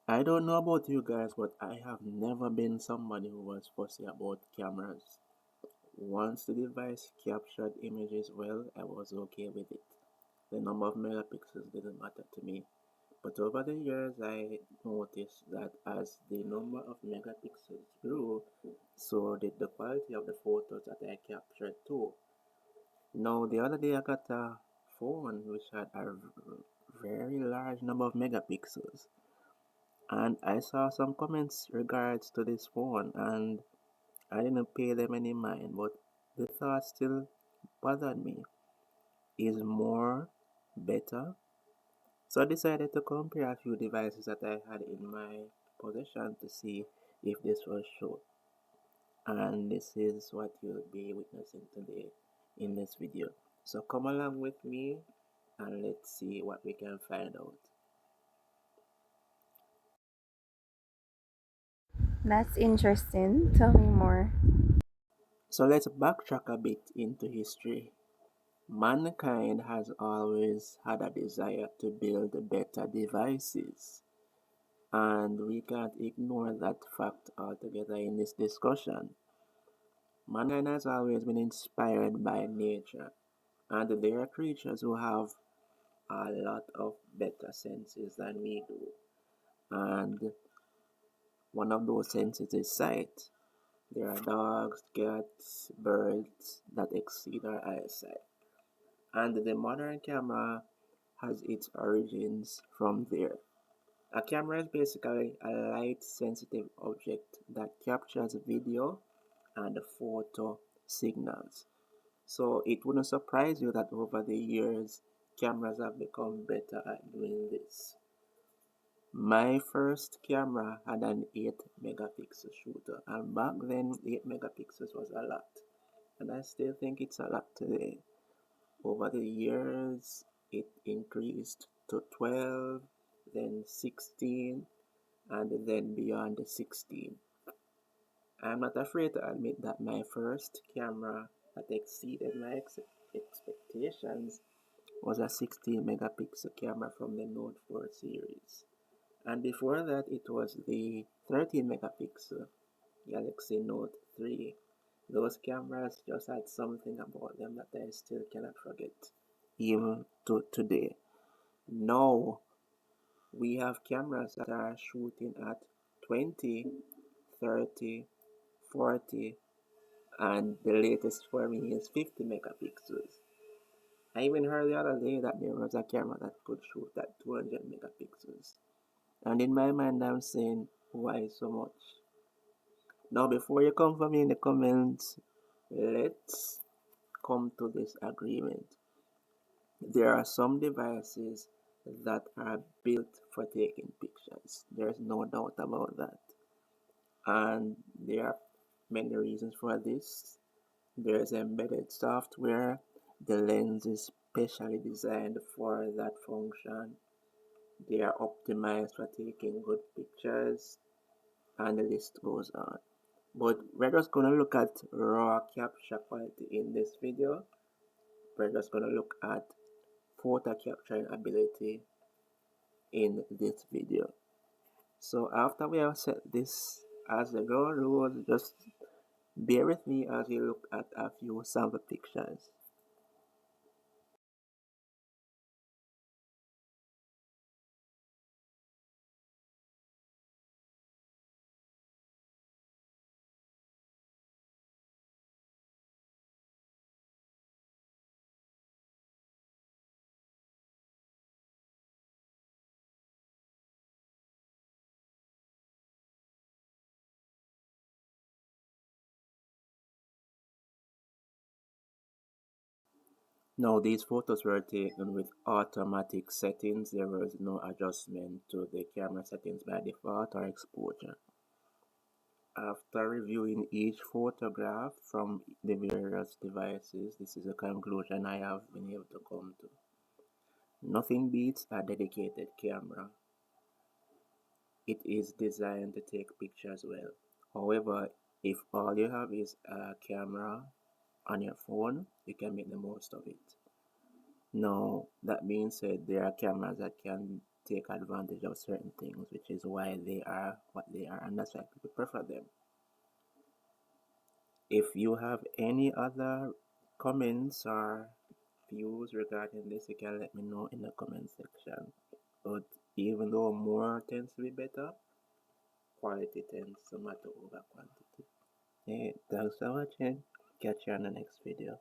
I don't know about you guys, but I have never been somebody who was fussy about cameras. Once the device captured images well, I was okay with it. The number of megapixels didn't matter to me. But over the years, I noticed that as the number of megapixels grew, so did the quality of the photos that I captured too. Now, the other day I got a phone which had a very large number of megapixels, and I saw some comments regards to this phone, and I didn't pay them any mind, but the thought still bothered me. Is more better? So I decided to compare a few devices that I had in my possession to see if this was true. And this is what you'll be witnessing today in this video. So come along with me and let's see what we can find out. That's interesting. Tell me more. So let's backtrack a bit into history. Mankind has always had a desire to build better devices, and we can't ignore that fact altogether in this discussion. Mankind has always been inspired by nature, and there are creatures who have a lot of better senses than we do. And one of those senses is sight. There are dogs, cats, birds that exceed our eyesight. And the modern camera has its origins from there. A camera is basically a light sensitive object that captures video and photo signals. So it wouldn't surprise you that over the years, cameras have become better at doing this. My first camera had an 8 megapixel shooter, and back then 8 megapixels was a lot, and I still think it's a lot today. Over the years, it increased to 12, then 16, and then beyond the 16. I'm not afraid to admit that my first camera that exceeded my expectations was a 16 megapixel camera from the Note 4 series. And before that, it was the 13 megapixel Galaxy Note 3. Those cameras just had something about them that I still cannot forget, even to today. Now, we have cameras that are shooting at 20, 30, 40, and the latest for me is 50 megapixels. I even heard the other day that there was a camera that could shoot at 200 megapixels. And in my mind, I'm saying, why so much? Now, before you come for me in the comments, let's come to this agreement. There are some devices that are built for taking pictures. There's no doubt about that. And there are many reasons for this. There's embedded software. The lens is specially designed for that function. They are optimized for taking good pictures, and the list goes on. But we're just going to look at raw capture quality in this video. We're just going to look at photo capturing ability in this video. So after we have set this as the ground rules, just bear with me as we look at a few sample pictures. Now these photos were taken with automatic settings. There was no adjustment to the camera settings by default or exposure. After reviewing each photograph from the various devices, this is a conclusion I have been able to come to. Nothing beats a dedicated camera. It is designed to take pictures well. However, if all you have is a camera on your phone, you can make the most of it. Now, that being said, there are cameras that can take advantage of certain things, which is why they are what they are, and that's why people prefer them. If you have any other comments or views regarding this, you can let me know in the comment section. But even though more tends to be better, quality tends to matter over quantity. Hey, thanks for watching. Catch you on the next video.